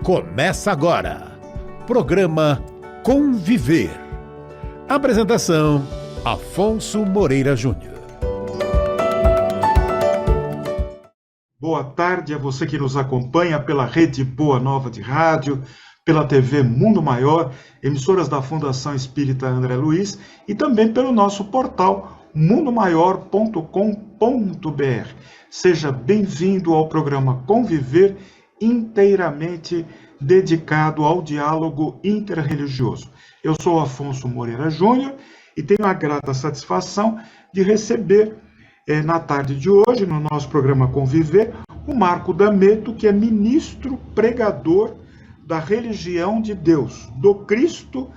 Começa agora, programa Conviver. Apresentação, Afonso Moreira Júnior. Boa tarde a você que nos acompanha pela Rede Boa Nova de Rádio, pela TV Mundo Maior, emissoras da Fundação Espírita André Luiz e também pelo nosso portal mundomaior.com.br. Seja bem-vindo ao programa Conviver, inteiramente dedicado ao diálogo interreligioso. Eu sou Afonso Moreira Júnior e tenho a grata satisfação de receber na tarde de hoje, no nosso programa Conviver, o Marco D'Ameto, que é ministro pregador da religião de Deus, do Cristo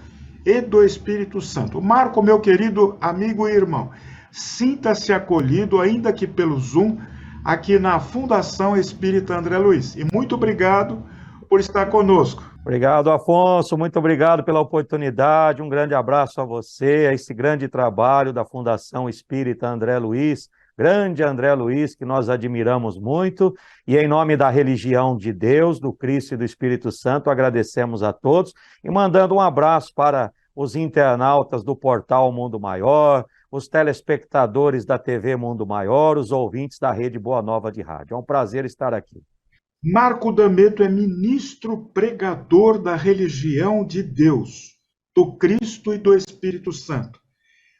e do Espírito Santo. Marco, meu querido amigo e irmão, sinta-se acolhido, ainda que pelo Zoom, aqui na Fundação Espírita André Luiz. E muito obrigado por estar conosco. Obrigado, Afonso. Muito obrigado pela oportunidade. Um grande abraço a você, a esse grande trabalho da Fundação Espírita André Luiz, grande André Luiz, que nós admiramos muito. E em nome da religião de Deus, do Cristo e do Espírito Santo, agradecemos a todos e mandando um abraço para os internautas do portal Mundo Maior, os telespectadores da TV Mundo Maior, os ouvintes da Rede Boa Nova de Rádio. É um prazer estar aqui. Marco D'Ameto é ministro pregador da religião de Deus, do Cristo e do Espírito Santo,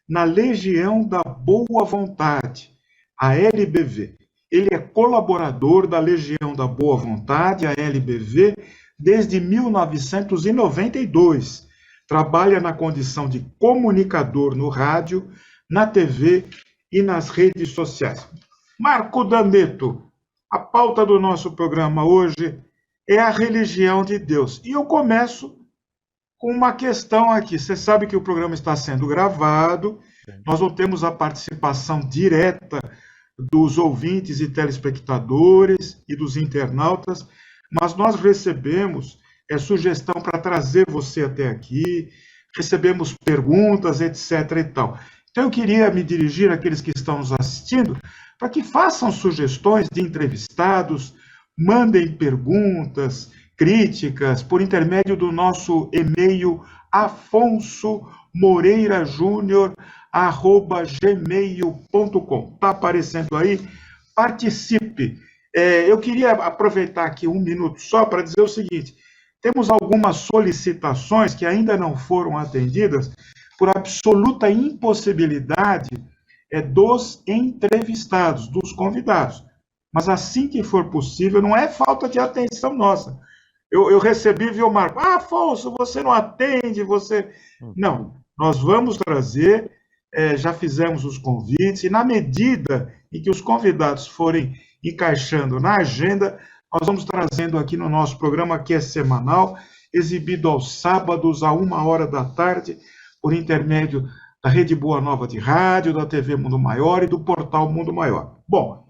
na Legião da Boa Vontade, a LBV. Ele é colaborador da Legião da Boa Vontade, a LBV, desde 1992. Trabalha na condição de comunicador no rádio, na TV e nas redes sociais. Marco D'Ameto, a pauta do nosso programa hoje é a religião de Deus. E eu começo com uma questão aqui. Você sabe que o programa está sendo gravado, nós não temos a participação direta dos ouvintes e telespectadores e dos internautas, mas nós recebemos sugestão para trazer você até aqui, recebemos perguntas, etc. e tal. Então, eu queria me dirigir àqueles que estão nos assistindo para que façam sugestões de entrevistados, mandem perguntas, críticas, por intermédio do nosso e-mail afonsomoreirajunior@gmail.com. Está aparecendo aí? Participe. Eu queria aproveitar aqui um minuto só para dizer o seguinte: temos algumas solicitações que ainda não foram atendidas por absoluta impossibilidade dos entrevistados, dos convidados. Mas assim que for possível, não é falta de atenção nossa. Eu recebi, viu, Marco? Afonso, você não atende, você... Não, nós vamos trazer, já fizemos os convites, e na medida em que os convidados forem encaixando na agenda, nós vamos trazendo aqui no nosso programa, que é semanal, exibido aos sábados, à 13h, por intermédio da Rede Boa Nova de Rádio, da TV Mundo Maior e do portal Mundo Maior. Bom,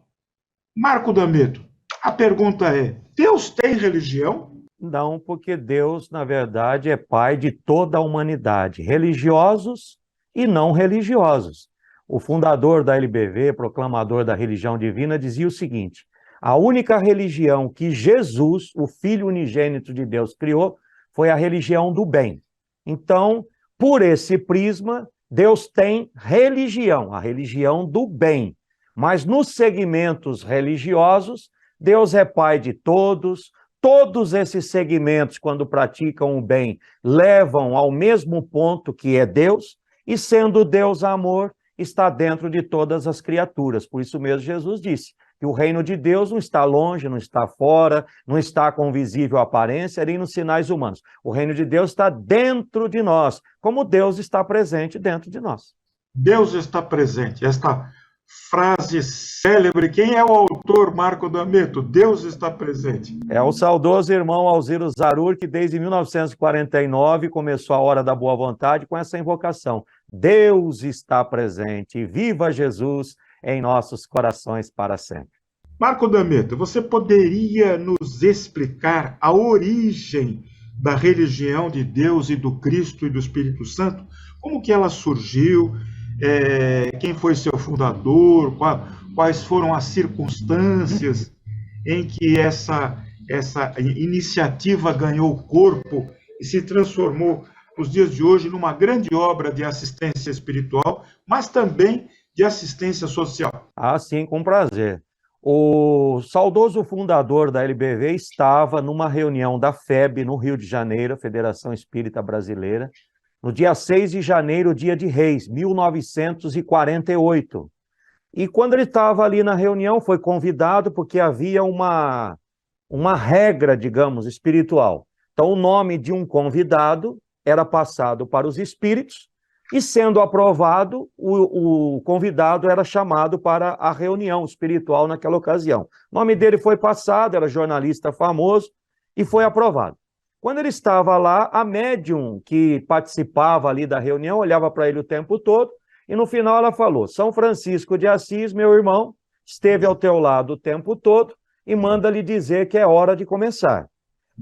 Marco D'Ameto, a pergunta é: Deus tem religião? Não, porque Deus, na verdade, é pai de toda a humanidade, religiosos e não religiosos. O fundador da LBV, proclamador da religião divina, dizia o seguinte: a única religião que Jesus, o Filho unigênito de Deus, criou foi a religião do bem. Então, por esse prisma, Deus tem religião, a religião do bem. Mas nos segmentos religiosos, Deus é pai de todos. Todos esses segmentos, quando praticam o bem, levam ao mesmo ponto que é Deus, e sendo Deus amor, está dentro de todas as criaturas. Por isso mesmo Jesus disse que o reino de Deus não está longe, não está fora, não está com visível aparência, nem nos sinais humanos. O reino de Deus está dentro de nós, como Deus está presente dentro de nós. Deus está presente. Esta frase célebre, quem é o autor, Marco D'Ameto? Deus está presente. É o saudoso irmão Alziro Zarur, que desde 1949 começou a Hora da Boa Vontade com essa invocação. Deus está presente, viva Jesus em nossos corações para sempre. Marco D'Ameto, você poderia nos explicar a origem da religião de Deus e do Cristo e do Espírito Santo? Como que ela surgiu? Quem foi seu fundador? Quais foram as circunstâncias em que essa iniciativa ganhou corpo e se transformou, nos dias de hoje, numa grande obra de assistência espiritual, mas também de assistência social? Ah, sim, com prazer. O saudoso fundador da LBV estava numa reunião da FEB, no Rio de Janeiro, Federação Espírita Brasileira, no dia 6 de janeiro, dia de Reis, 1948. E quando ele estava ali na reunião, foi convidado porque havia uma regra, digamos, espiritual. Então, o nome de um convidado era passado para os espíritos, e sendo aprovado, o convidado era chamado para a reunião espiritual naquela ocasião. O nome dele foi passado, era jornalista famoso, e foi aprovado. Quando ele estava lá, a médium que participava ali da reunião olhava para ele o tempo todo, e no final ela falou: São Francisco de Assis, meu irmão, esteve ao teu lado o tempo todo e manda lhe dizer que é hora de começar.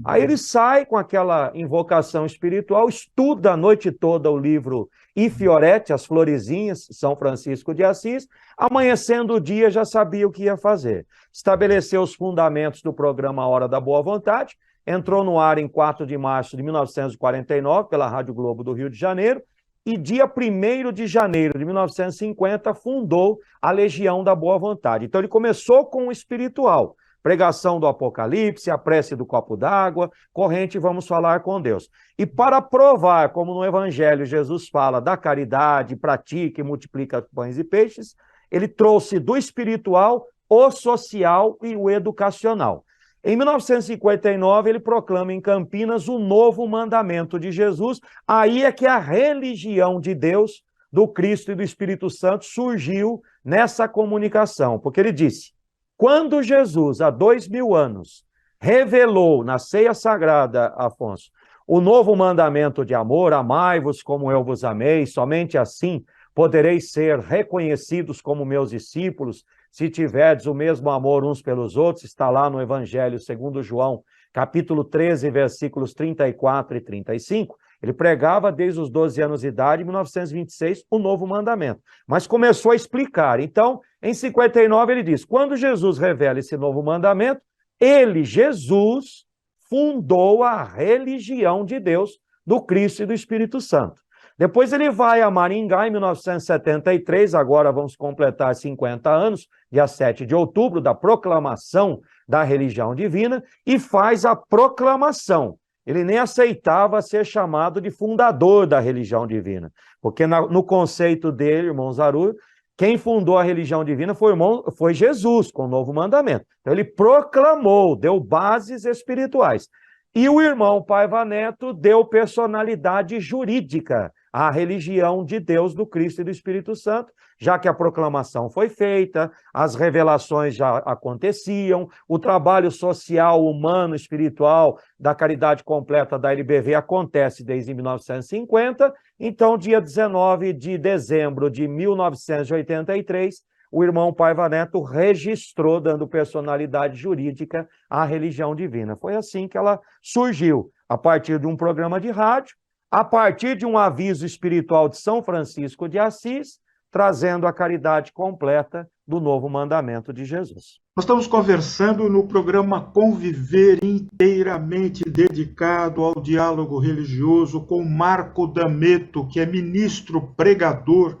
Aí ele sai com aquela invocação espiritual, estuda a noite toda o livro I Fiorete, as Florezinhas, São Francisco de Assis. Amanhecendo o dia, já sabia o que ia fazer. Estabeleceu os fundamentos do programa Hora da Boa Vontade, entrou no ar em 4 de março de 1949, pela Rádio Globo do Rio de Janeiro, e dia 1º de janeiro de 1950 fundou a Legião da Boa Vontade. Então ele começou com o espiritual, pregação do Apocalipse, a prece do copo d'água, corrente Vamos Falar com Deus. E para provar, como no Evangelho Jesus fala da caridade, pratica e multiplica pães e peixes, ele trouxe do espiritual o social e o educacional. Em 1959, ele proclama em Campinas o novo mandamento de Jesus. Aí é que a religião de Deus, do Cristo e do Espírito Santo surgiu nessa comunicação, porque ele disse: quando Jesus, há 2000 anos, revelou na ceia sagrada, Afonso, o novo mandamento de amor, amai-vos como eu vos amei, somente assim podereis ser reconhecidos como meus discípulos, se tiverdes o mesmo amor uns pelos outros, está lá no Evangelho segundo João, capítulo 13, versículos 34 e 35, ele pregava desde os 12 anos de idade, em 1926, o novo mandamento. Mas começou a explicar. Então, em 59, ele diz: quando Jesus revela esse novo mandamento, ele, Jesus, fundou a religião de Deus, do Cristo e do Espírito Santo. Depois ele vai a Maringá, em 1973, agora vamos completar 50 anos, dia 7 de outubro, da proclamação da religião divina, e faz a proclamação. Ele nem aceitava ser chamado de fundador da religião divina, porque no conceito dele, irmão Zarur, quem fundou a religião divina foi Jesus, com o novo mandamento. Então ele proclamou, deu bases espirituais. E o irmão Paiva Neto deu personalidade jurídica à religião de Deus, do Cristo e do Espírito Santo, já que a proclamação foi feita, as revelações já aconteciam, o trabalho social, humano, espiritual da caridade completa da LBV acontece desde 1950, então, dia 19 de dezembro de 1983, o irmão Paiva Neto registrou, dando personalidade jurídica à religião divina. Foi assim que ela surgiu, a partir de um programa de rádio, a partir de um aviso espiritual de São Francisco de Assis, trazendo a caridade completa do novo mandamento de Jesus. Nós estamos conversando no programa Conviver, inteiramente dedicado ao diálogo religioso, com Marco D'Ameto, que é ministro pregador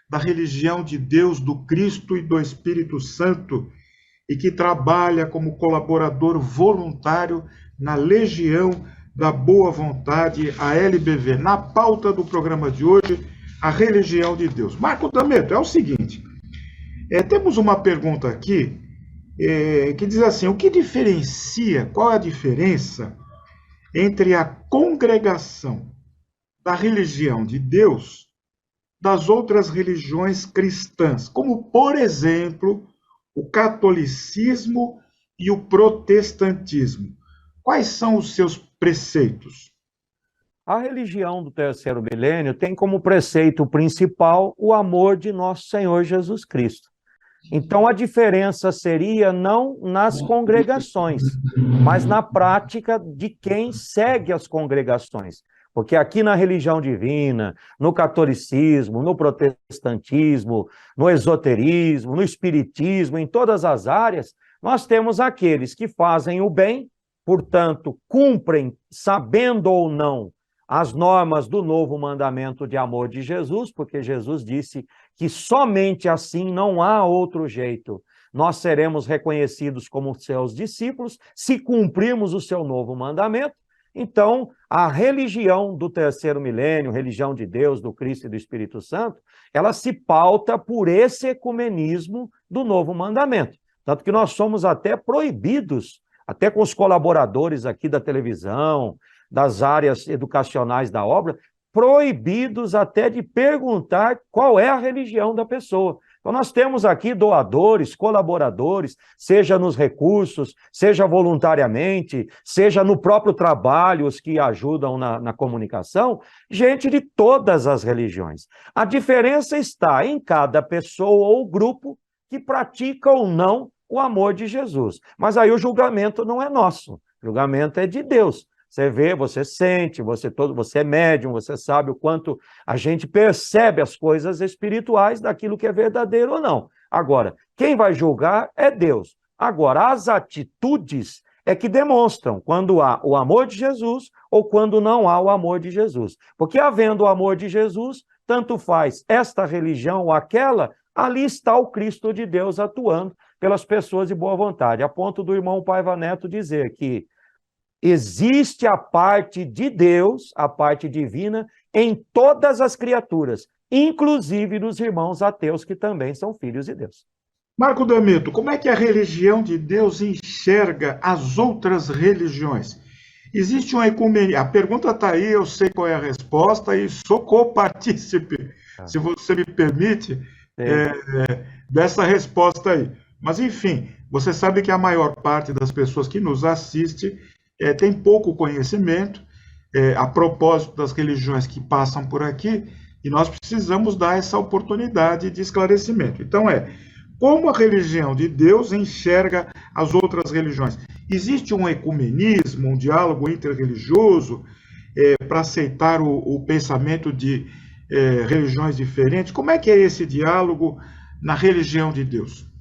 da religião de Deus, do Cristo e do Espírito Santo, e que trabalha como colaborador voluntário na Legião da Boa Vontade, a LBV. Na pauta do programa de hoje, a religião de Deus. Marco D'Ameto, é o seguinte, temos uma pergunta aqui que diz assim: o que diferencia, qual é a diferença entre a congregação da religião de Deus das outras religiões cristãs, como, por exemplo, o catolicismo e o protestantismo? Quais são os seus preceitos? A religião do terceiro milênio tem como preceito principal o amor de nosso Senhor Jesus Cristo. Então, a diferença seria não nas congregações, mas na prática de quem segue as congregações. Porque aqui na religião divina, no catolicismo, no protestantismo, no esoterismo, no espiritismo, em todas as áreas, nós temos aqueles que fazem o bem, portanto, cumprem, sabendo ou não, as normas do novo mandamento de amor de Jesus, porque Jesus disse que somente assim, não há outro jeito, nós seremos reconhecidos como seus discípulos, se cumprirmos o seu novo mandamento. Então, a religião do terceiro milênio, religião de Deus, do Cristo e do Espírito Santo, ela se pauta por esse ecumenismo do novo mandamento. Tanto que nós somos até proibidos, até com os colaboradores aqui da televisão, das áreas educacionais da obra, proibidos até de perguntar qual é a religião da pessoa. Então, nós temos aqui doadores, colaboradores, seja nos recursos, seja voluntariamente, seja no próprio trabalho, os que ajudam na comunicação, gente de todas as religiões. A diferença está em cada pessoa ou grupo que pratica ou não o amor de Jesus. Mas aí o julgamento não é nosso, o julgamento é de Deus. Você vê, você sente, você é médium, você sabe o quanto a gente percebe as coisas espirituais daquilo que é verdadeiro ou não. Agora, quem vai julgar é Deus. Agora, as atitudes é que demonstram quando há o amor de Jesus ou quando não há o amor de Jesus. Porque havendo o amor de Jesus, tanto faz esta religião ou aquela, ali está o Cristo de Deus atuando pelas pessoas de boa vontade. A ponto do irmão Paiva Neto dizer que existe a parte de Deus, a parte divina, em todas as criaturas, inclusive nos irmãos ateus, que também são filhos de Deus. Marco D'Amito, como é que a religião de Deus enxerga as outras religiões? Existe uma ecumenia? A pergunta está aí, eu sei qual é a resposta e sou copartícipe, se você me permite, dessa resposta aí. Mas, enfim, você sabe que a maior parte das pessoas que nos assiste tem pouco conhecimento a propósito das religiões que passam por aqui, e nós precisamos dar essa oportunidade de esclarecimento. Então, como a religião de Deus enxerga as outras religiões? Existe um ecumenismo, um diálogo interreligioso para aceitar o pensamento de religiões diferentes? Como é que é esse diálogo na religião de Deus?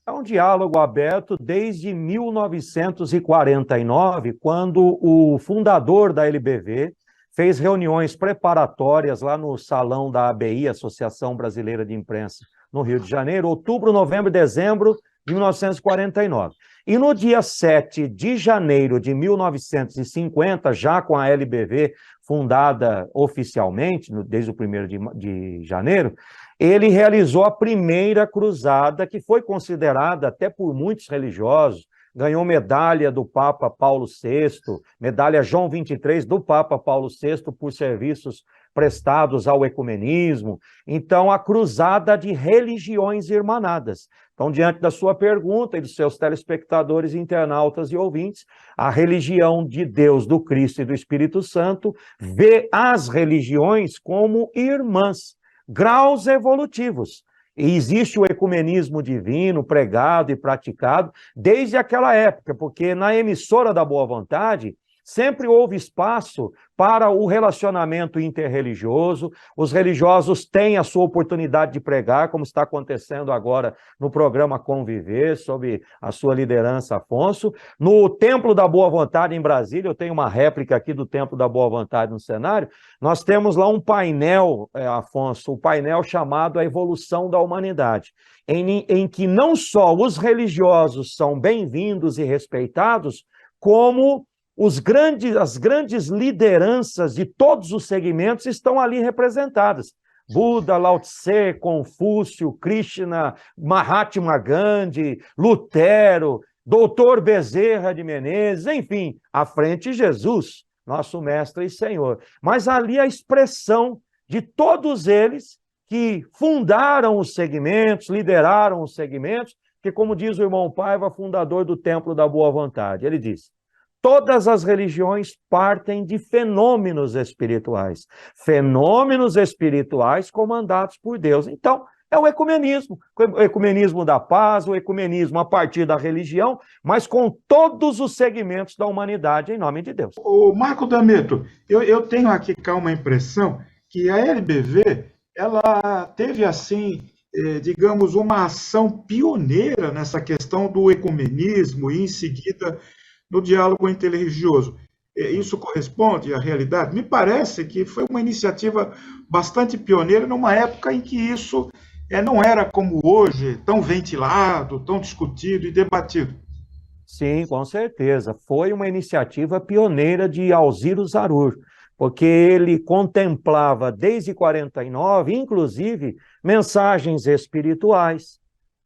É um diálogo aberto desde 1949, quando o fundador da LBV fez reuniões preparatórias lá no salão da ABI, Associação Brasileira de Imprensa, no Rio de Janeiro, outubro, novembro e dezembro de 1949. E no dia 7 de janeiro de 1950, já com a LBV fundada oficialmente, desde o 1º de janeiro, ele realizou a primeira cruzada, que foi considerada até por muitos religiosos, ganhou medalha do Papa Paulo VI, medalha João 23 do Papa Paulo VI por serviços prestados ao ecumenismo. Então, a cruzada de religiões irmanadas. Então, diante da sua pergunta e dos seus telespectadores, internautas e ouvintes, a religião de Deus, do Cristo e do Espírito Santo vê as religiões como irmãs, graus evolutivos. E existe o ecumenismo divino pregado e praticado desde aquela época, porque na emissora da Boa Vontade sempre houve espaço para o relacionamento interreligioso, os religiosos têm a sua oportunidade de pregar, como está acontecendo agora no programa Conviver, sob a sua liderança, Afonso. No Templo da Boa Vontade, em Brasília, eu tenho uma réplica aqui do Templo da Boa Vontade no cenário, nós temos lá um painel, Afonso, um painel chamado A Evolução da Humanidade, em que não só os religiosos são bem-vindos e respeitados, como as grandes lideranças de todos os segmentos estão ali representadas. Buda, Lao Tse, Confúcio, Krishna, Mahatma Gandhi, Lutero, Doutor Bezerra de Menezes, enfim, à frente Jesus, nosso mestre e senhor. Mas ali a expressão de todos eles que fundaram os segmentos, lideraram os segmentos, que, como diz o irmão Paiva, fundador do Templo da Boa Vontade, ele diz: todas as religiões partem de fenômenos espirituais comandados por Deus. Então, É o ecumenismo da paz, o ecumenismo a partir da religião, mas com todos os segmentos da humanidade, em nome de Deus. O Marco D'Ameto, eu tenho aqui cá uma impressão que a LBV, ela teve, assim, digamos, uma ação pioneira nessa questão do ecumenismo e, em seguida, no diálogo interreligioso. Isso corresponde à realidade? Me parece que foi uma iniciativa bastante pioneira numa época em que isso não era como hoje, tão ventilado, tão discutido e debatido. Sim, com certeza. Foi uma iniciativa pioneira de Alciro Zarur, porque ele contemplava desde 49, inclusive, mensagens espirituais,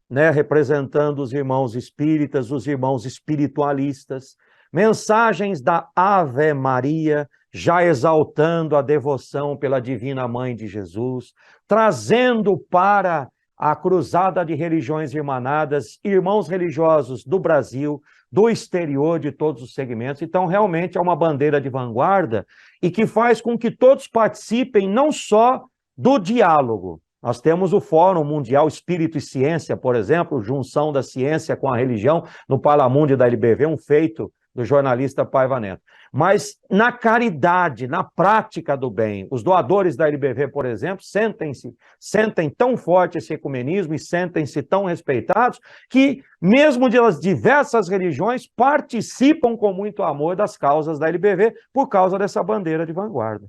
né, representando os irmãos espíritas, os irmãos espiritualistas, mensagens da Ave Maria, já exaltando a devoção pela Divina Mãe de Jesus, trazendo para a cruzada de religiões irmanadas, irmãos religiosos do Brasil, do exterior, de todos os segmentos. Então, realmente é uma bandeira de vanguarda e que faz com que todos participem não só do diálogo. Nós temos o Fórum Mundial Espírito e Ciência, por exemplo, junção da ciência com a religião, no Parlamundi da LBV, um feito do jornalista Paiva Neto. Mas na caridade, na prática do bem, os doadores da LBV, por exemplo, sentem tão forte esse ecumenismo e sentem-se tão respeitados que, mesmo das diversas religiões, participam com muito amor das causas da LBV por causa dessa bandeira de vanguarda.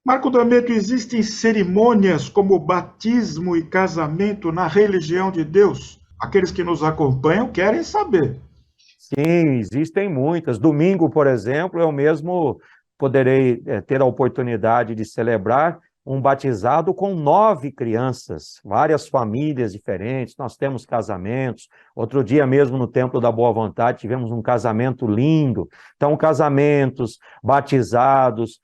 Marco D'Ameto, existem cerimônias como batismo e casamento na religião de Deus? Aqueles que nos acompanham querem saber. Sim, existem muitas. Domingo, por exemplo, eu mesmo poderei ter a oportunidade de celebrar um batizado com 9 crianças, várias famílias diferentes, nós temos casamentos. Outro dia mesmo no Templo da Boa Vontade tivemos um casamento lindo. Então, casamentos, batizados,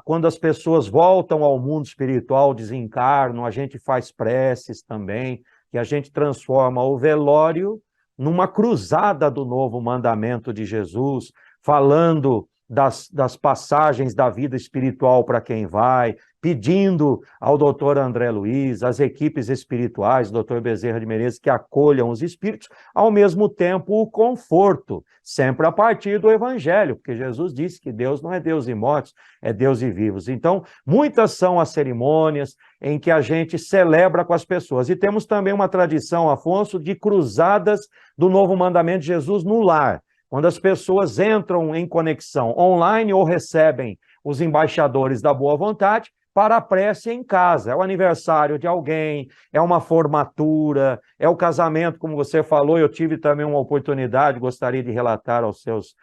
quando as pessoas voltam ao mundo espiritual, desencarnam, a gente faz preces também, que a gente transforma o velório numa cruzada do novo mandamento de Jesus, falando das passagens da vida espiritual para quem vai, pedindo ao doutor André Luiz, às equipes espirituais, doutor Bezerra de Menezes, que acolham os espíritos, ao mesmo tempo o conforto, sempre a partir do Evangelho, porque Jesus disse que Deus não é Deus de mortos, é Deus de vivos. Então, muitas são as cerimônias em que a gente celebra com as pessoas. E temos também uma tradição, Afonso, de cruzadas do novo mandamento de Jesus no lar, quando as pessoas entram em conexão online ou recebem os embaixadores da boa vontade para a prece em casa. É o aniversário de alguém, é uma formatura, é o casamento, como você falou. Eu tive também uma oportunidade, gostaria de relatar aos seus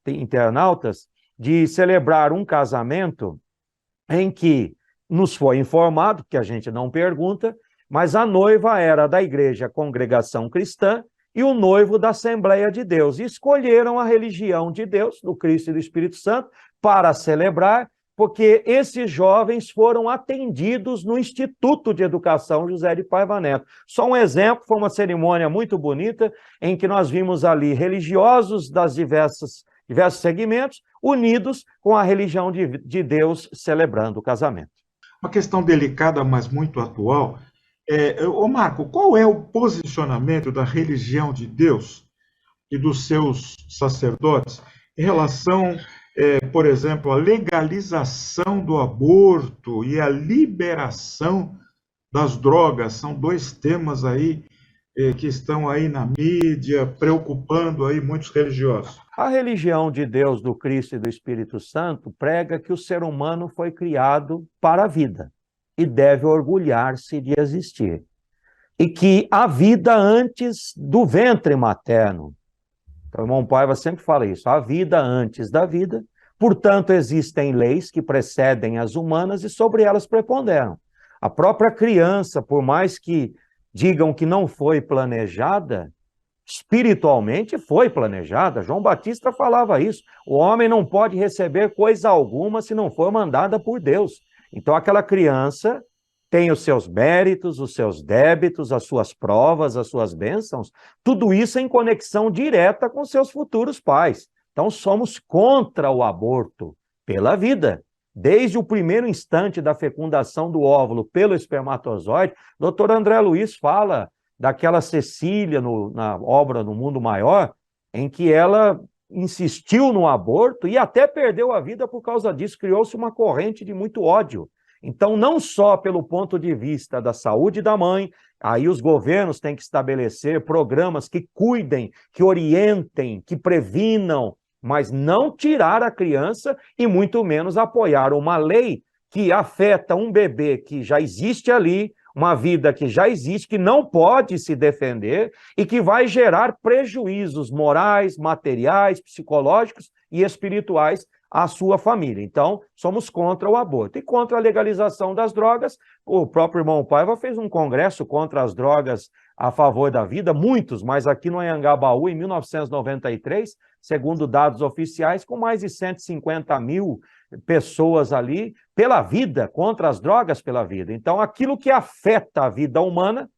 internautas, de celebrar um casamento em que nos foi informado, que a gente não pergunta, mas a noiva era da Igreja Congregação Cristã e o noivo da Assembleia de Deus. E escolheram a religião de Deus, do Cristo e do Espírito Santo, para celebrar, porque esses jovens foram atendidos no Instituto de Educação José de Paiva Neto. Só um exemplo, foi uma cerimônia muito bonita, em que nós vimos ali religiosos das diversos segmentos, unidos com a religião de Deus, celebrando o casamento. Uma questão delicada, mas muito atual. Ô Marco, qual é o posicionamento da religião de Deus e dos seus sacerdotes em relação, por exemplo, à legalização do aborto e à liberação das drogas? São 2 temas aí que estão aí na mídia, preocupando aí muitos religiosos. A religião de Deus, do Cristo e do Espírito Santo prega que o ser humano foi criado para a vida e deve orgulhar-se de existir. E que a vida antes do ventre materno. Então, o irmão Paiva sempre fala isso, a vida antes da vida, portanto, existem leis que precedem as humanas e sobre elas preponderam. A própria criança, por mais que digam que não foi planejada, espiritualmente foi planejada. João Batista falava isso, o homem não pode receber coisa alguma se não for mandada por Deus. Então, aquela criança tem os seus méritos, os seus débitos, as suas provas, as suas bênçãos, tudo isso em conexão direta com seus futuros pais. Então, somos contra o aborto pela vida, desde o primeiro instante da fecundação do óvulo pelo espermatozoide. Dr. André Luiz fala daquela Cecília na obra No Mundo Maior, em que ela insistiu no aborto e até perdeu a vida por causa disso, criou-se uma corrente de muito ódio. Então, não só pelo ponto de vista da saúde da mãe, aí os governos têm que estabelecer programas que cuidem, que orientem, que previnam, mas não tirar a criança e muito menos apoiar uma lei que afeta um bebê que já existe ali, uma vida que já existe, que não pode se defender e que vai gerar prejuízos morais, materiais, psicológicos e espirituais à sua família. Então, somos contra o aborto. E contra a legalização das drogas, o próprio irmão Paiva fez um congresso contra as drogas a favor da vida, muitos, mas aqui no Anhangabaú, em 1993, segundo dados oficiais, com mais de 150 mil pessoas ali pela vida, contra as drogas pela vida. Então, aquilo que afeta a vida humana,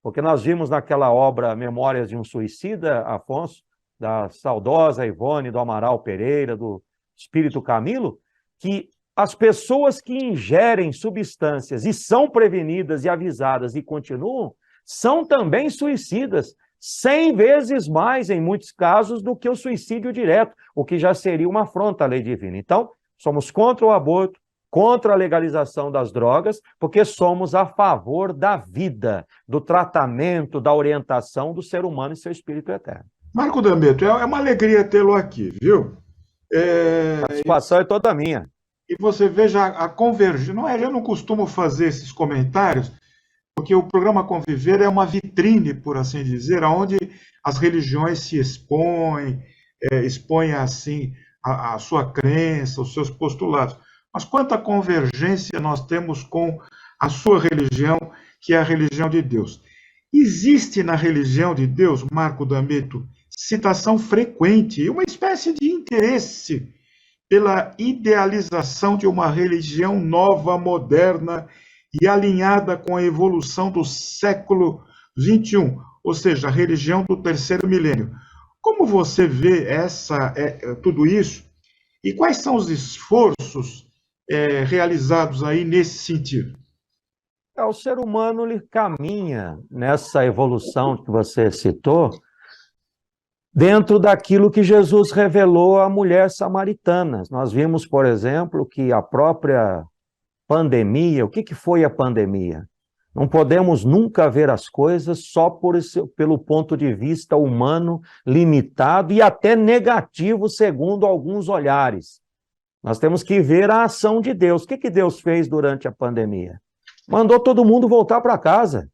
porque nós vimos naquela obra Memórias de um Suicida, Afonso, da saudosa Ivone do Amaral Pereira, do Espírito Camilo, que as pessoas que ingerem substâncias e são prevenidas e avisadas e continuam, são também suicidas, 100 vezes mais, em muitos casos, do que o suicídio direto, o que já seria uma afronta à lei divina. Então, somos contra o aborto, contra a legalização das drogas, porque somos a favor da vida, do tratamento, da orientação do ser humano e seu espírito eterno. Marco D'Ambetto, é uma alegria tê-lo aqui, viu? A satisfação é toda minha. E você veja a convergência. Eu não costumo fazer esses comentários, porque o programa Conviver é uma vitrine, por assim dizer, onde as religiões se expõem assim a sua crença, os seus postulados. Mas quanta convergência nós temos com a sua religião, que é a religião de Deus. Existe na religião de Deus, Marco D'Ambetto, citação frequente, uma espécie de interesse pela idealização de uma religião nova, moderna e alinhada com a evolução do século XXI, ou seja, a religião do terceiro milênio. Como você vê tudo isso e quais são os esforços realizados aí nesse sentido? O ser humano ele caminha nessa evolução que você citou, dentro daquilo que Jesus revelou à mulher samaritana. Nós vimos, por exemplo, que a própria pandemia, o que foi a pandemia? Não podemos nunca ver as coisas só pelo ponto de vista humano, limitado e até negativo, segundo alguns olhares. Nós temos que ver a ação de Deus. O que Deus fez durante a pandemia? Mandou todo mundo voltar para casa.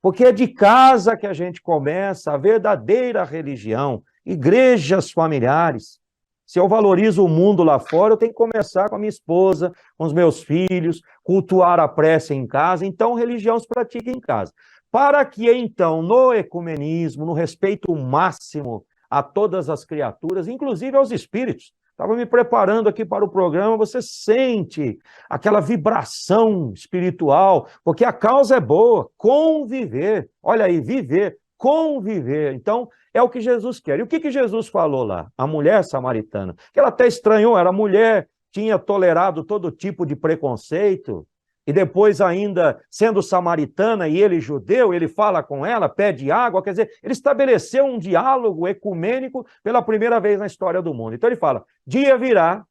Porque é de casa que a gente começa a verdadeira religião, igrejas familiares. Se eu valorizo o mundo lá fora, eu tenho que começar com a minha esposa, com os meus filhos, cultuar a prece em casa. Então, religião se pratica em casa. Para que, então, no ecumenismo, no respeito máximo a todas as criaturas, inclusive aos espíritos, estava me preparando aqui para o programa, você sente aquela vibração espiritual, porque a causa é boa, conviver. Olha aí, viver, conviver. Então, é o que Jesus quer. E o que Jesus falou lá? A mulher samaritana, que ela até estranhou, era mulher, tinha tolerado todo tipo de preconceito, e depois ainda, sendo samaritana e ele judeu, ele fala com ela, pede água, quer dizer, ele estabeleceu um diálogo ecumênico pela primeira vez na história do mundo. Então ele fala, dia virá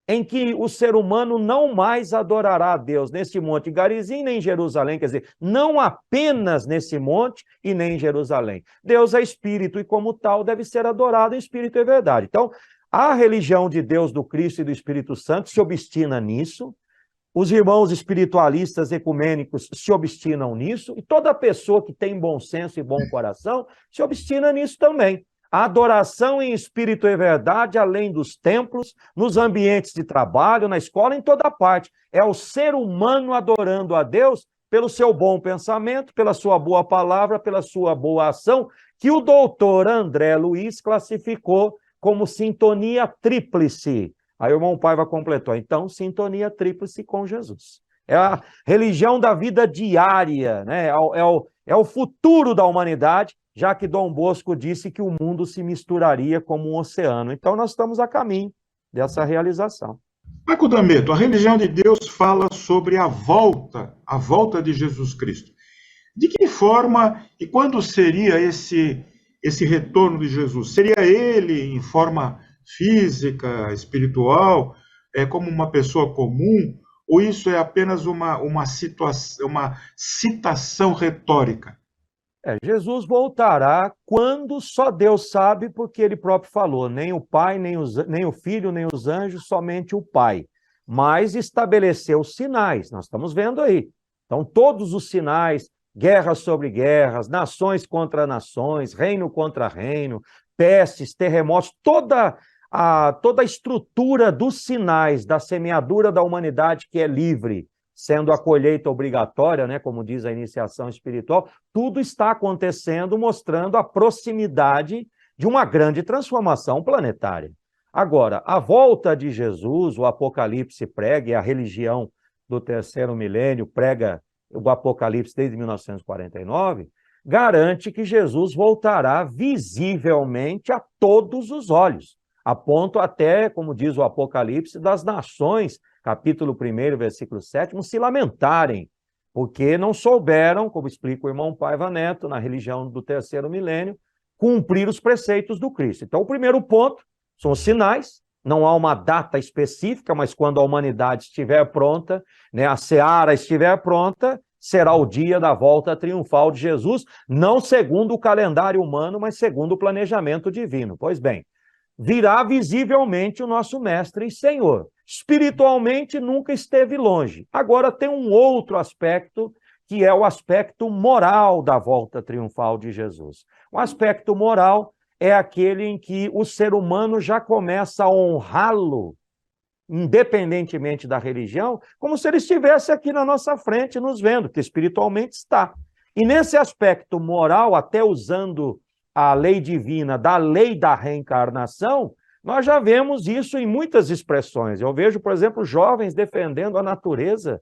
em que o ser humano não mais adorará a Deus neste monte Garizim, nem em Jerusalém, quer dizer, não apenas nesse monte e nem em Jerusalém. Deus é espírito e como tal deve ser adorado em espírito e verdade. Então, a religião de Deus, do Cristo e do Espírito Santo se obstina nisso, os irmãos espiritualistas ecumênicos se obstinam nisso, e toda pessoa que tem bom senso e bom coração se obstina nisso também. A adoração em espírito e verdade, além dos templos, nos ambientes de trabalho, na escola, em toda parte. É o ser humano adorando a Deus pelo seu bom pensamento, pela sua boa palavra, pela sua boa ação, que o doutor André Luiz classificou como sintonia tríplice. Aí o irmão Paiva completou, então, sintonia tríplice com Jesus. É a religião da vida diária, né? É o futuro da humanidade, já que Dom Bosco disse que o mundo se misturaria como um oceano. Então, nós estamos a caminho dessa realização. Marco D'Ameto, a religião de Deus fala sobre a volta de Jesus Cristo. De que forma e quando seria esse retorno de Jesus? Seria ele em forma física, espiritual, como uma pessoa comum, ou isso é apenas uma citação retórica? Jesus voltará quando só Deus sabe, porque ele próprio falou, nem o Pai, nem o Filho, nem os anjos, somente o Pai. Mas estabeleceu sinais, nós estamos vendo aí. Então, todos os sinais, guerras sobre guerras, nações contra nações, reino contra reino, pestes, terremotos, toda a estrutura dos sinais da semeadura da humanidade que é livre, sendo a colheita obrigatória, né, como diz a iniciação espiritual, tudo está acontecendo, mostrando a proximidade de uma grande transformação planetária. Agora, a volta de Jesus, o Apocalipse prega, e a religião do terceiro milênio prega o Apocalipse desde 1949, garante que Jesus voltará visivelmente a todos os olhos, a ponto até, como diz o Apocalipse, das nações, capítulo 1, versículo 7, se lamentarem, porque não souberam, como explica o irmão Paiva Neto, na religião do terceiro milênio, cumprir os preceitos do Cristo. Então, o primeiro ponto são os sinais, não há uma data específica, mas quando a humanidade estiver pronta, né, a seara estiver pronta, será o dia da volta triunfal de Jesus, não segundo o calendário humano, mas segundo o planejamento divino. Pois bem, virá visivelmente o nosso Mestre e Senhor. Espiritualmente nunca esteve longe. Agora tem um outro aspecto, que é o aspecto moral da volta triunfal de Jesus. O aspecto moral é aquele em que o ser humano já começa a honrá-lo, independentemente da religião, como se ele estivesse aqui na nossa frente nos vendo, que espiritualmente está. E nesse aspecto moral, até usando a lei divina da lei da reencarnação, nós já vemos isso em muitas expressões. Eu vejo, por exemplo, jovens defendendo a natureza,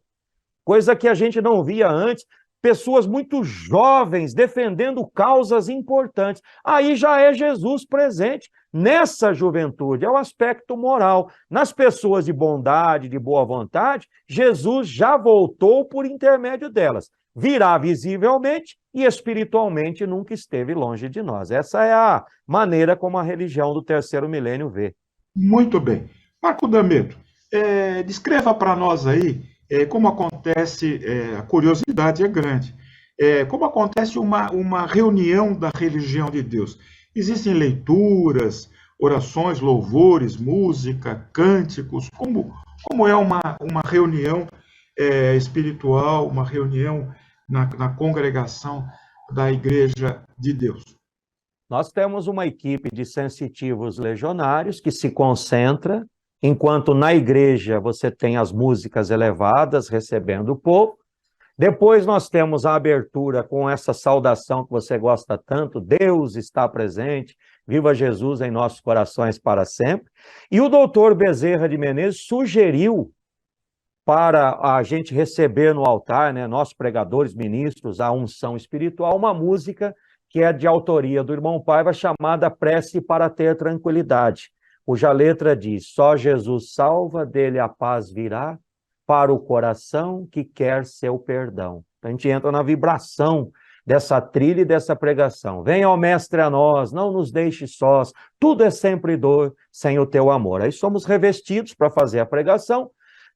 coisa que a gente não via antes, pessoas muito jovens defendendo causas importantes. Aí já é Jesus presente nessa juventude, é o aspecto moral. Nas pessoas de bondade, de boa vontade, Jesus já voltou por intermédio delas. Virá visivelmente e espiritualmente nunca esteve longe de nós. Essa é a maneira como a religião do terceiro milênio vê. Muito bem. Marco D'Ameto, descreva para nós aí como acontece, a curiosidade é grande, como acontece uma reunião da religião de Deus. Existem leituras, orações, louvores, música, cânticos, como é uma reunião espiritual, uma reunião na congregação da Igreja de Deus? Nós temos uma equipe de sensitivos legionários que se concentra, enquanto na igreja você tem as músicas elevadas recebendo o povo. Depois nós temos a abertura com essa saudação que você gosta tanto, Deus está presente, viva Jesus em nossos corações para sempre. E o doutor Bezerra de Menezes sugeriu para a gente receber no altar, né, nós pregadores, ministros, a unção espiritual, uma música que é de autoria do irmão Paiva, chamada Prece para ter tranquilidade, cuja letra diz, só Jesus salva, dele a paz virá, para o coração que quer seu perdão. Então, a gente entra na vibração dessa trilha e dessa pregação. Venha, ó Mestre, a nós, não nos deixe sós, tudo é sempre dor sem o teu amor. Aí somos revestidos para fazer a pregação.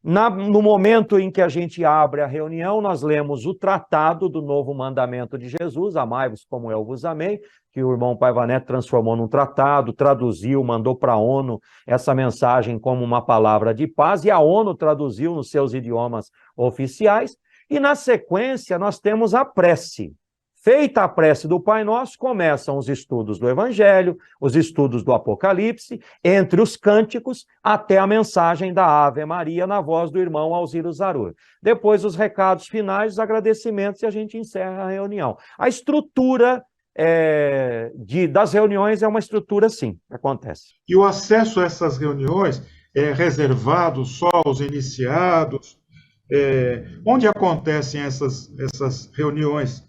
No momento em que a gente abre a reunião, nós lemos o tratado do novo mandamento de Jesus, amai-vos como eu vos amei, que o irmão Paiva Neto transformou num tratado, traduziu, mandou para a ONU essa mensagem como uma palavra de paz, e a ONU traduziu nos seus idiomas oficiais, e na sequência nós temos a prece. Feita a prece do Pai Nosso, começam os estudos do Evangelho, os estudos do Apocalipse, entre os cânticos, até a mensagem da Ave Maria na voz do irmão Alziro Zarur. Depois os recados finais, os agradecimentos, e a gente encerra a reunião. A estrutura das reuniões é uma estrutura assim, que acontece. E o acesso a essas reuniões é reservado só aos iniciados? Onde acontecem essas reuniões,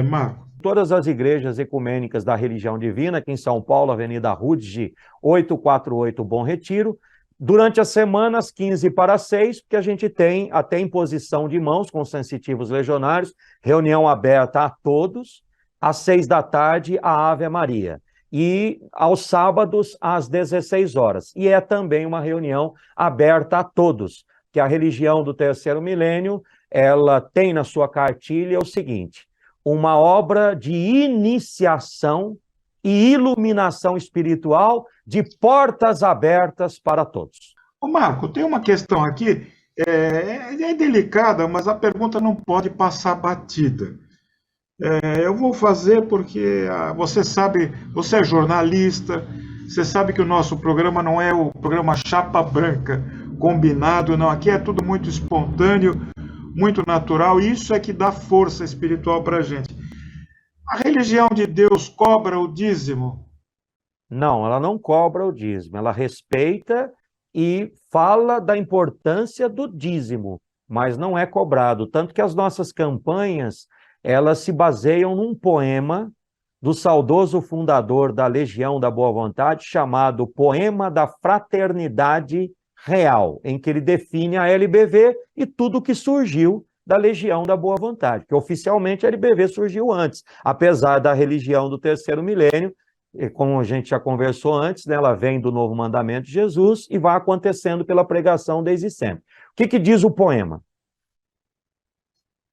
Marco? Todas as igrejas ecumênicas da religião divina, aqui em São Paulo, Avenida Rudge, 848 Bom Retiro, Durante as semanas, 15 para 6, porque a gente tem até imposição de mãos com sensitivos legionários, reunião aberta a todos, às 6 da tarde, a Ave Maria. E aos sábados, às 16 horas. E é também uma reunião aberta a todos, que a religião do terceiro milênio, ela tem na sua cartilha o seguinte: uma obra de iniciação e iluminação espiritual de portas abertas para todos. Ô Marco, tem uma questão aqui, é delicada, mas a pergunta não pode passar batida. Eu vou fazer porque você sabe, você é jornalista, você sabe que o nosso programa não é o programa chapa branca, combinado, não. Aqui é tudo muito espontâneo, muito natural, e isso é que dá força espiritual para a gente. A religião de Deus cobra o dízimo? Não, ela não cobra o dízimo, ela respeita e fala da importância do dízimo, mas não é cobrado. Tanto que as nossas campanhas, elas se baseiam num poema do saudoso fundador da Legião da Boa Vontade, chamado Poema da Fraternidade Real, em que ele define a LBV e tudo que surgiu da Legião da Boa Vontade, que oficialmente a LBV surgiu antes, apesar da religião do terceiro milênio, como a gente já conversou antes, né, ela vem do novo mandamento de Jesus e vai acontecendo pela pregação desde sempre. O que diz o poema?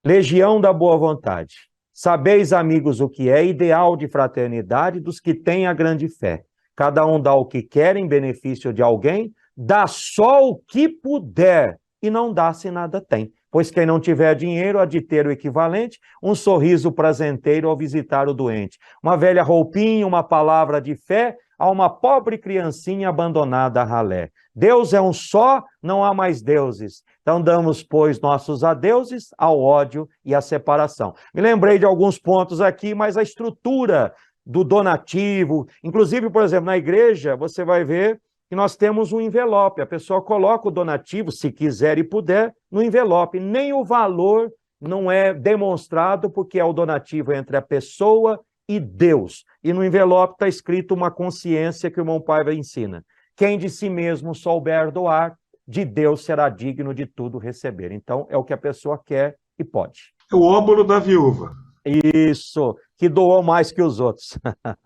Legião da Boa Vontade. Sabeis, amigos, o que é ideal de fraternidade dos que têm a grande fé. Cada um dá o que quer em benefício de alguém, dá só o que puder e não dá se nada tem. Pois quem não tiver dinheiro há de ter o equivalente, um sorriso prazenteiro ao visitar o doente, uma velha roupinha, uma palavra de fé a uma pobre criancinha abandonada a ralé. Deus é um só, não há mais deuses. Então damos, pois, nossos adeuses ao ódio e à separação. Me lembrei de alguns pontos aqui, mas a estrutura do donativo, inclusive, por exemplo, na igreja, você vai ver que nós temos um envelope, a pessoa coloca o donativo, se quiser e puder, no envelope. Nem o valor não é demonstrado, porque é o donativo entre a pessoa e Deus. E no envelope está escrito uma consciência que o irmão Paiva ensina. Quem de si mesmo souber doar, de Deus será digno de tudo receber. Então, é o que a pessoa quer e pode. É o óbolo da viúva. Isso, que doou mais que os outros.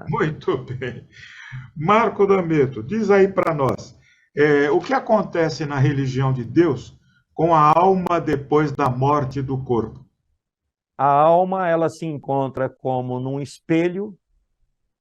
Muito bem. Marco D'Ameto, diz aí para nós, o que acontece na religião de Deus com a alma depois da morte do corpo? A alma, ela se encontra como num espelho,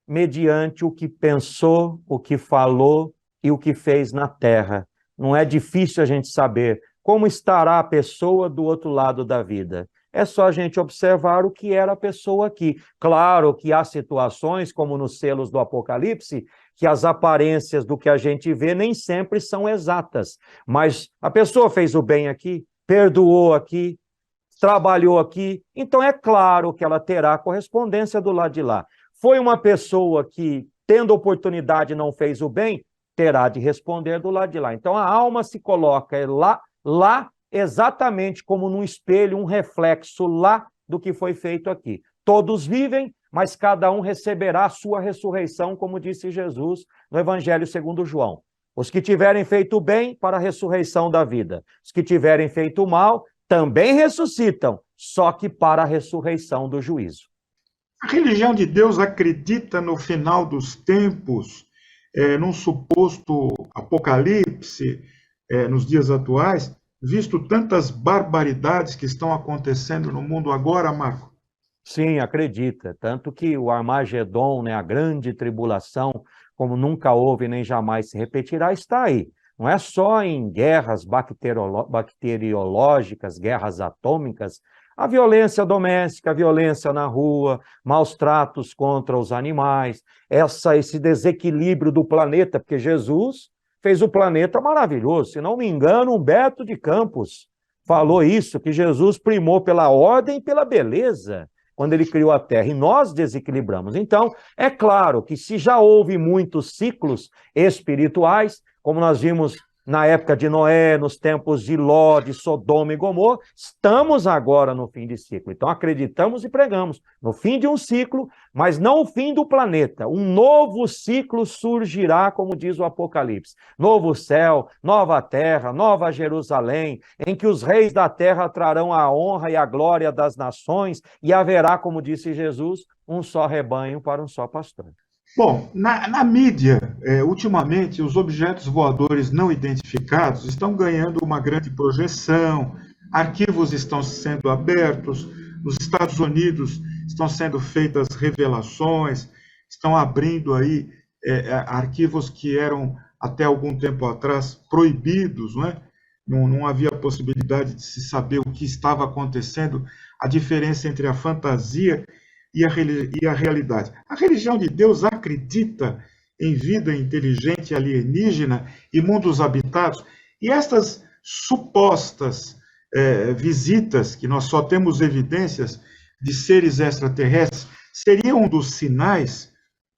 mediante o que pensou, o que falou e o que fez na terra. Não é difícil a gente saber como estará a pessoa do outro lado da vida. É só a gente observar o que era a pessoa aqui. Claro que há situações, como nos selos do Apocalipse, que as aparências do que a gente vê nem sempre são exatas. Mas a pessoa fez o bem aqui, perdoou aqui, trabalhou aqui, então é claro que ela terá correspondência do lado de lá. Foi uma pessoa que, tendo oportunidade, não fez o bem, terá de responder do lado de lá. Então a alma se coloca lá exatamente como num espelho, um reflexo lá do que foi feito aqui. Todos vivem, mas cada um receberá a sua ressurreição, como disse Jesus no Evangelho segundo João. Os que tiverem feito bem, para a ressurreição da vida. Os que tiverem feito mal, também ressuscitam, só que para a ressurreição do juízo. A religião de Deus acredita no final dos tempos, num suposto apocalipse, nos dias atuais, visto tantas barbaridades que estão acontecendo no mundo agora, Marco? Sim, acredita. Tanto que o Armagedon, né, a grande tribulação, como nunca houve nem jamais se repetirá, está aí. Não é só em guerras bacteriológicas, guerras atômicas, a violência doméstica, a violência na rua, maus tratos contra os animais, esse desequilíbrio do planeta, porque Jesus fez o planeta maravilhoso. Se não me engano, Humberto de Campos falou isso, que Jesus primou pela ordem e pela beleza quando ele criou a Terra, e nós desequilibramos. Então, é claro que se já houve muitos ciclos espirituais, como nós vimos na época de Noé, nos tempos de Ló, de Sodoma e Gomorra, estamos agora no fim de ciclo. Então acreditamos e pregamos no fim de um ciclo, mas não o fim do planeta. Um novo ciclo surgirá, como diz o Apocalipse. Novo céu, nova terra, nova Jerusalém, em que os reis da terra trarão a honra e a glória das nações, e haverá, como disse Jesus, um só rebanho para um só pastor. Bom, na mídia, ultimamente, os objetos voadores não identificados estão ganhando uma grande projeção, arquivos estão sendo abertos, nos Estados Unidos estão sendo feitas revelações, estão abrindo aí arquivos que eram, até algum tempo atrás, proibidos, não é? Não havia possibilidade de se saber o que estava acontecendo, a diferença entre a fantasia e a realidade. A religião de Deus acredita em vida inteligente alienígena e mundos habitados, e estas supostas visitas, que nós só temos evidências de seres extraterrestres, seriam um dos sinais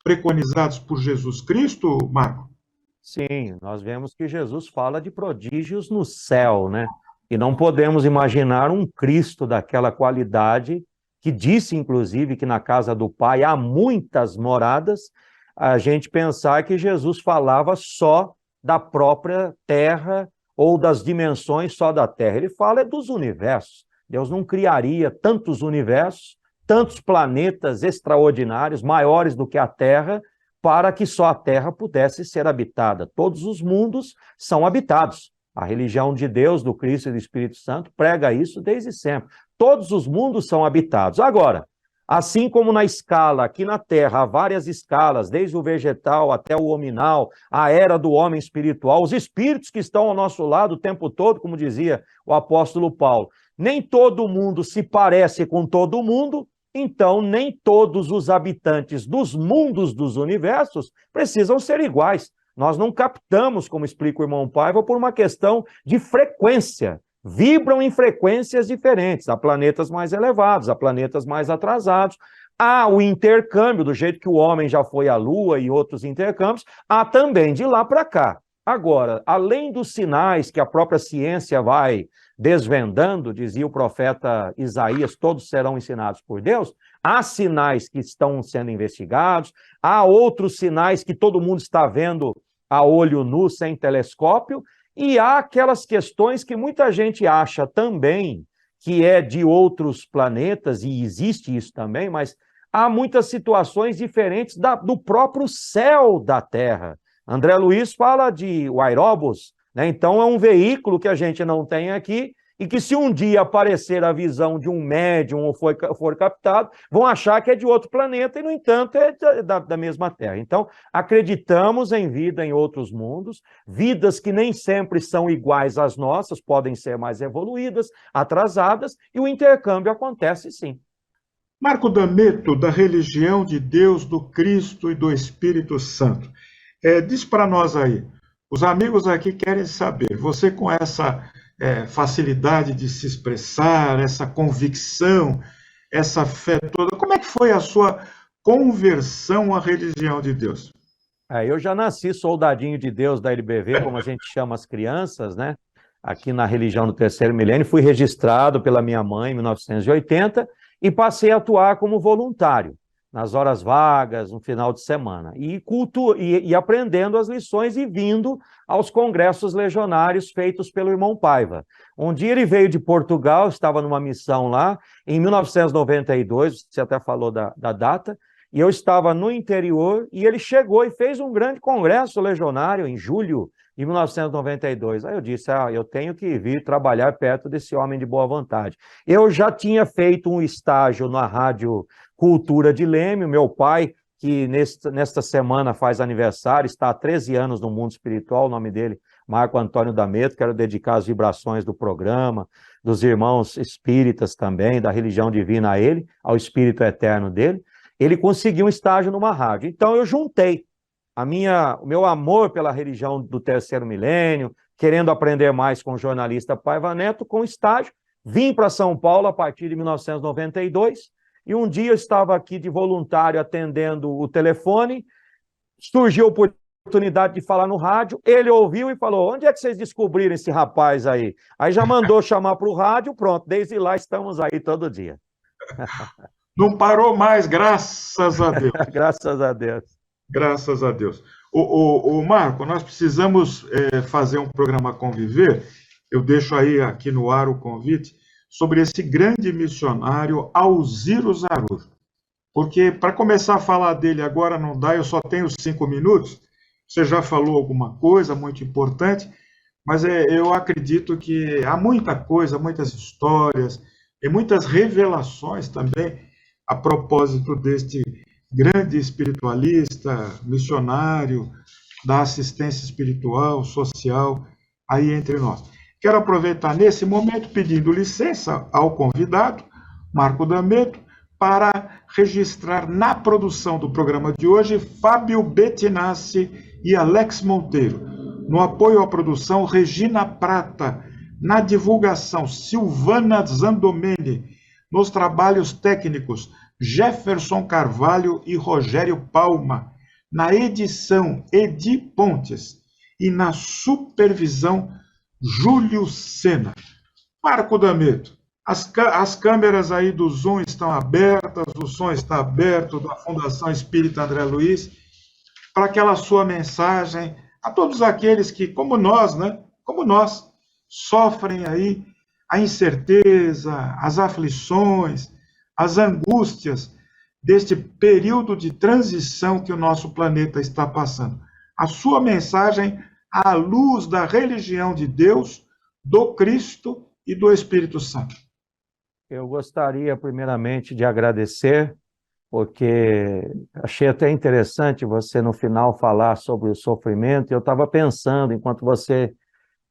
preconizados por Jesus Cristo, Marco? Sim, nós vemos que Jesus fala de prodígios no céu, né? E não podemos imaginar um Cristo daquela qualidade, que disse, inclusive, que na casa do Pai há muitas moradas, a gente pensar que Jesus falava só da própria terra ou das dimensões só da terra. Ele fala dos universos. Deus não criaria tantos universos, tantos planetas extraordinários, maiores do que a Terra, para que só a Terra pudesse ser habitada. Todos os mundos são habitados. A religião de Deus, do Cristo e do Espírito Santo prega isso desde sempre. Todos os mundos são habitados. Agora, assim como na escala, aqui na Terra, há várias escalas, desde o vegetal até o hominal, a era do homem espiritual, os espíritos que estão ao nosso lado o tempo todo, como dizia o apóstolo Paulo, nem todo mundo se parece com todo mundo, então nem todos os habitantes dos mundos dos universos precisam ser iguais. Nós não captamos, como explica o irmão Paiva, por uma questão de frequência. Vibram em frequências diferentes, há planetas mais elevados, há planetas mais atrasados, há o intercâmbio, do jeito que o homem já foi à Lua e outros intercâmbios, há também de lá para cá. Agora, além dos sinais que a própria ciência vai desvendando, dizia o profeta Isaías, todos serão ensinados por Deus, há sinais que estão sendo investigados, há outros sinais que todo mundo está vendo a olho nu, sem telescópio, e há aquelas questões que muita gente acha também que é de outros planetas, e existe isso também, mas há muitas situações diferentes do próprio céu da Terra. André Luiz fala de o aeróbus, né? Então é um veículo que a gente não tem aqui, e que se um dia aparecer a visão de um médium ou for captado, vão achar que é de outro planeta e, no entanto, é da mesma Terra. Então, acreditamos em vida em outros mundos, vidas que nem sempre são iguais às nossas, podem ser mais evoluídas, atrasadas, e o intercâmbio acontece sim. Marco D'Ameto, da religião de Deus, do Cristo e do Espírito Santo. Diz para nós aí, os amigos aqui querem saber, você com essa facilidade de se expressar, essa convicção, essa fé toda, como é que foi a sua conversão à religião de Deus? Eu já nasci soldadinho de Deus da LBV, como a gente chama as crianças, né? Aqui na religião do terceiro milênio, fui registrado pela minha mãe em 1980 e passei a atuar como voluntário, nas horas vagas, no final de semana, e aprendendo as lições e vindo aos congressos legionários feitos pelo irmão Paiva. Um dia ele veio de Portugal, estava numa missão lá, em 1992, você até falou da data, e eu estava no interior, e ele chegou e fez um grande congresso legionário em julho de 1992. Aí eu disse, eu tenho que vir trabalhar perto desse homem de boa vontade. Eu já tinha feito um estágio na Rádio Cultura de Leme, meu pai, que nesta semana faz aniversário, está há 13 anos no mundo espiritual, o nome dele, Marco Antônio D'Ameto, quero dedicar as vibrações do programa, dos irmãos espíritas também, da religião divina a ele, ao espírito eterno dele. Ele conseguiu um estágio numa rádio. Então eu juntei o meu amor pela religião do terceiro milênio, querendo aprender mais com o jornalista Paiva Neto, com estágio, vim para São Paulo a partir de 1992, e um dia eu estava aqui de voluntário atendendo o telefone, surgiu a oportunidade de falar no rádio, ele ouviu e falou, onde é que vocês descobriram esse rapaz aí? Aí já mandou chamar para o rádio, pronto, desde lá estamos aí todo dia. Não parou mais, graças a Deus. Graças a Deus. Graças a Deus. O Marco, nós precisamos fazer um programa Conviver. Eu deixo aí aqui no ar o convite sobre esse grande missionário Alziro Zarur. Porque para começar a falar dele agora não dá, eu só tenho 5 minutos. Você já falou alguma coisa muito importante, mas eu acredito que há muita coisa, muitas histórias e muitas revelações também a propósito deste grande espiritualista, missionário da assistência espiritual, social, aí entre nós. Quero aproveitar nesse momento pedindo licença ao convidado, Marco D'Ameto, para registrar na produção do programa de hoje Fábio Bettinassi e Alex Monteiro. No apoio à produção, Regina Prata. Na divulgação, Silvana Zandomeni. Nos trabalhos técnicos, Jefferson Carvalho e Rogério Palma. Na edição, Edi Pontes. E na supervisão, Júlio Sena. Marco D'Ameto, as câmeras aí do Zoom estão abertas, o som está aberto, da Fundação Espírita André Luiz, para aquela sua mensagem a todos aqueles que, como nós, sofrem aí a incerteza, as aflições, as angústias deste período de transição que o nosso planeta está passando. A sua mensagem à luz da religião de Deus, do Cristo e do Espírito Santo. Eu gostaria, primeiramente, de agradecer, porque achei até interessante você, no final, falar sobre o sofrimento. Eu estava pensando, enquanto você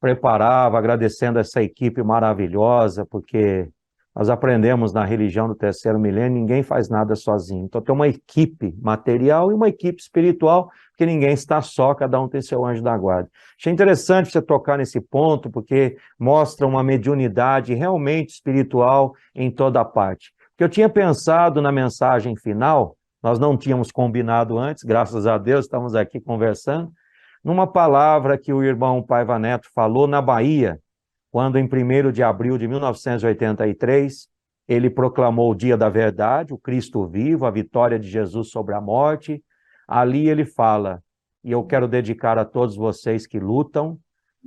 preparava, agradecendo essa equipe maravilhosa, porque nós aprendemos na religião do terceiro milênio, ninguém faz nada sozinho. Então tem uma equipe material e uma equipe espiritual, porque ninguém está só, cada um tem seu anjo da guarda. Achei interessante você tocar nesse ponto, porque mostra uma mediunidade realmente espiritual em toda parte. Porque eu tinha pensado na mensagem final, nós não tínhamos combinado antes, graças a Deus, estamos aqui conversando, numa palavra que o irmão Paiva Neto falou na Bahia, quando em 1º de abril de 1983, ele proclamou o Dia da Verdade, o Cristo vivo, a vitória de Jesus sobre a morte. Ali ele fala, e eu quero dedicar a todos vocês que lutam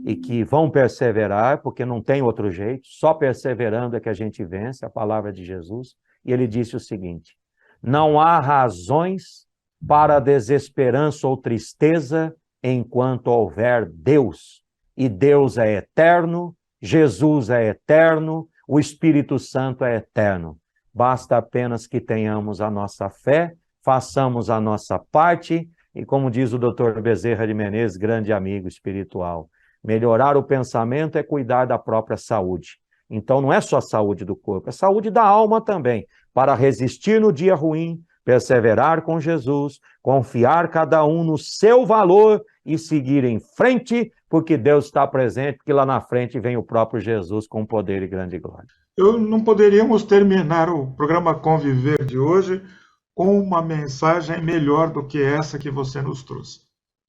e que vão perseverar, porque não tem outro jeito, só perseverando é que a gente vence, a palavra de Jesus. E ele disse o seguinte, não há razões para desesperança ou tristeza enquanto houver Deus. E Deus é eterno, Jesus é eterno, o Espírito Santo é eterno. Basta apenas que tenhamos a nossa fé, façamos a nossa parte, e como diz o Dr. Bezerra de Menezes, grande amigo espiritual, melhorar o pensamento é cuidar da própria saúde. Então não é só a saúde do corpo, é saúde da alma também, para resistir no dia ruim, perseverar com Jesus, confiar cada um no seu valor e seguir em frente, porque Deus está presente, porque lá na frente vem o próprio Jesus com poder e grande glória. Não poderíamos terminar o programa Conviver de hoje com uma mensagem melhor do que essa que você nos trouxe.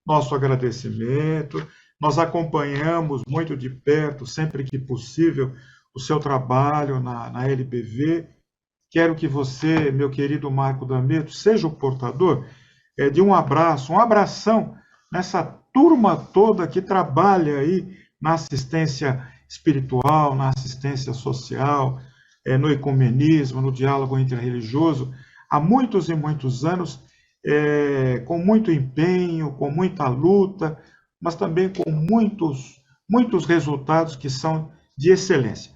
Nosso agradecimento, nós acompanhamos muito de perto, sempre que possível, o seu trabalho na LBV. Quero que você, meu querido Marco D'Ameto, seja o portador de um abraço, um abração nessa turma toda que trabalha aí na assistência espiritual, na assistência social, no ecumenismo, no diálogo interreligioso, há muitos e muitos anos, com muito empenho, com muita luta, mas também com muitos resultados que são de excelência.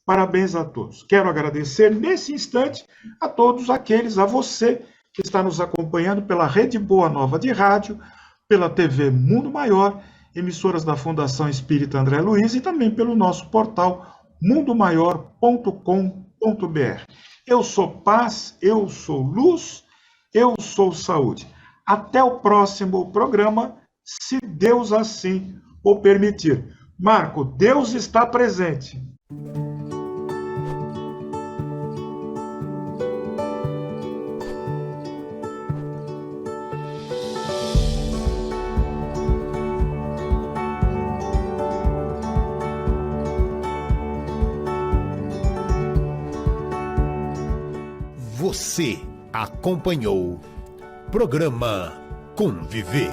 Parabéns a todos. Quero agradecer nesse instante a todos aqueles, a você que está nos acompanhando pela Rede Boa Nova de Rádio, pela TV Mundo Maior, emissoras da Fundação Espírita André Luiz e também pelo nosso portal mundomaior.com.br. Eu sou paz, eu sou luz, eu sou saúde. Até o próximo programa, se Deus assim o permitir. Marco, Deus está presente. Você acompanhou Programa Conviver.